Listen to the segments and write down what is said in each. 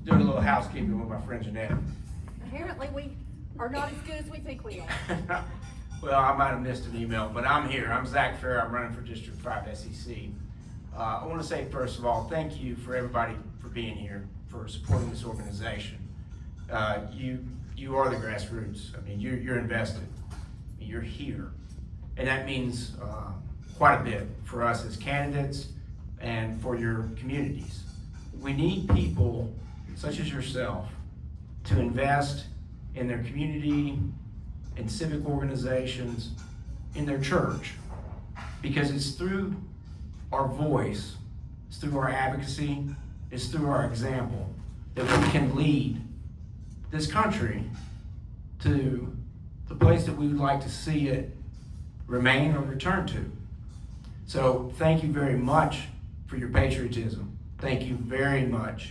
doing a little housekeeping with my friend Jeanette. Apparently we are not as good as we think we are. Well, I might have missed an email, but I'm here. I'm Zach Farrar. I'm running for District 5 SEC. I want to say, first of all, thank you for everybody for being here, for supporting this organization. You are the grassroots. I mean, you're invested. You're here. And that means quite a bit for us as candidates and for your communities. We need people such as yourself to invest in their community, in civic organizations, in their church, because it's through our voice, it's through our advocacy, it's through our example that we can lead this country to the place that we would like to see it remain or return to. So thank you very much for your patriotism. Thank you very much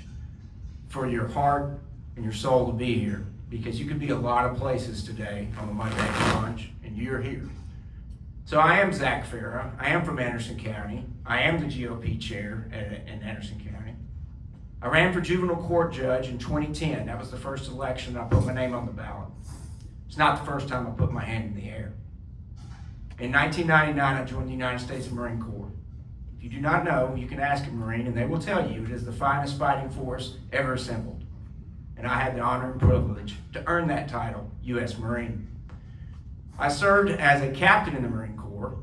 for your heart and your soul to be here, because you could be a lot of places today on a Monday lunch, and you're here. So I am Zach Farrar. I am from Anderson County. I am the GOP chair in Anderson County. I ran for juvenile court judge in 2010. That was the first election I put my name on the ballot. It's not the first time I put my hand in the air. In 1999, I joined the United States Marine Corps. If you do not know, you can ask a Marine and they will tell you it is the finest fighting force ever assembled. And I had the honor and privilege to earn that title, U.S. Marine. I served as a captain in the Marine Corps.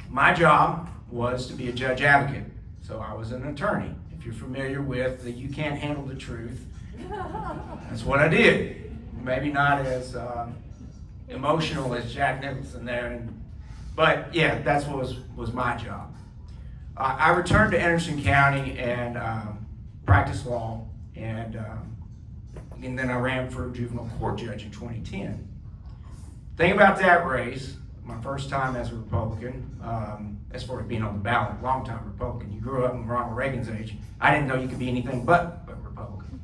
My job was to be a judge advocate. So I was an attorney. If you're familiar with the you can't handle the truth, that's what I did. Maybe not as emotional as Jack Nicholson there, but yeah, that's what was my job. I returned to Anderson County and practiced law, and then I ran for juvenile court judge in 2010. Thing about that race, my first time as a Republican, as far as being on the ballot, long-time Republican. You grew up in Ronald Reagan's age. I didn't know you could be anything but a Republican.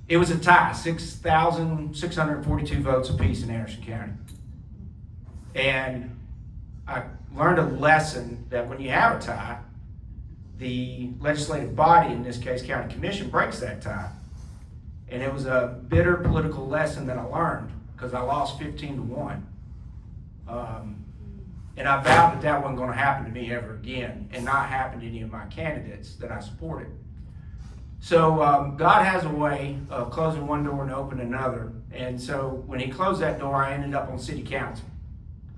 It was a tie, 6,642 votes apiece in Anderson County. And I learned a lesson that when you have a tie, the legislative body, in this case County Commission, breaks that tie. And it was a bitter political lesson that I learned, because I lost 15-1. And I vowed that that wasn't going to happen to me ever again, and not happen to any of my candidates that I supported. So God has a way of closing one door and opening another. And so when he closed that door, I ended up on city council.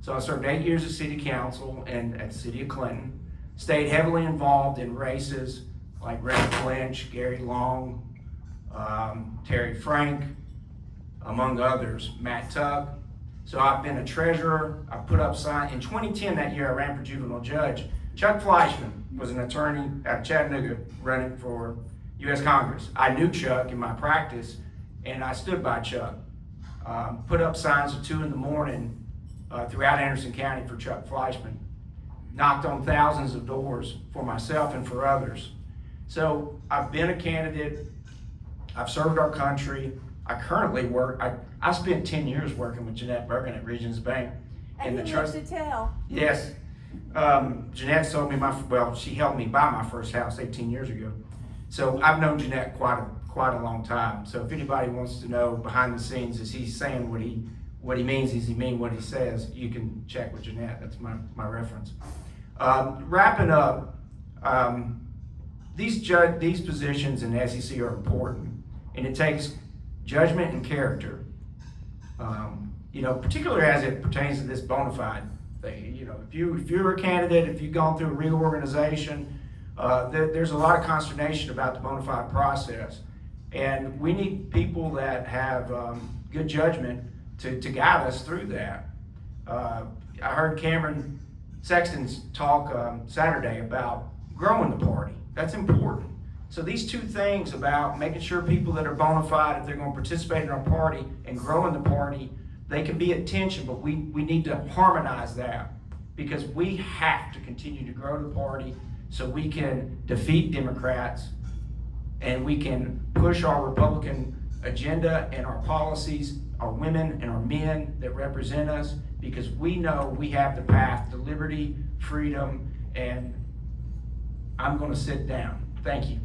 So I served 8 years as city council and at the city of Clinton. Stayed heavily involved in races like Ray Lynch, Gary Long, Terry Frank, among others, Matt Tuck. So I've been a treasurer. I put up signs. In 2010, that year, I ran for juvenile judge. Chuck Fleischman was an attorney out of Chattanooga running for U.S. Congress. I knew Chuck in my practice, and I stood by Chuck. Put up signs at 2 in the morning throughout Anderson County for Chuck Fleischman. Knocked on thousands of doors for myself and for others. So I've been a candidate. I've served our country. I currently work, I spent 10 years working with Jeanette Bergen at Regions Bank. And you love to tell. Yes. Jeanette sold me she helped me buy my first house 18 years ago. So I've known Jeanette quite a long time. So if anybody wants to know behind the scenes, is he saying what he means, does he mean what he says, you can check with Jeanette. That's my reference. Wrapping up, these positions in the SEC are important, and it takes judgment and character. Particularly as it pertains to this bona fide thing. If you're a candidate, if you've gone through a reorganization, there's a lot of consternation about the bona fide process. And we need people that have good judgment to guide us through that. I heard Cameron Sexton's talk Saturday about growing the party. That's important. So these two things about making sure people that are bona fide, if they're going to participate in our party, and growing the party, they can be at tension, but we need to harmonize that, because we have to continue to grow the party so we can defeat Democrats and we can push our Republican agenda and our policies, our women and our men that represent us, because we know we have the path to liberty, freedom, and I'm going to sit down. Thank you.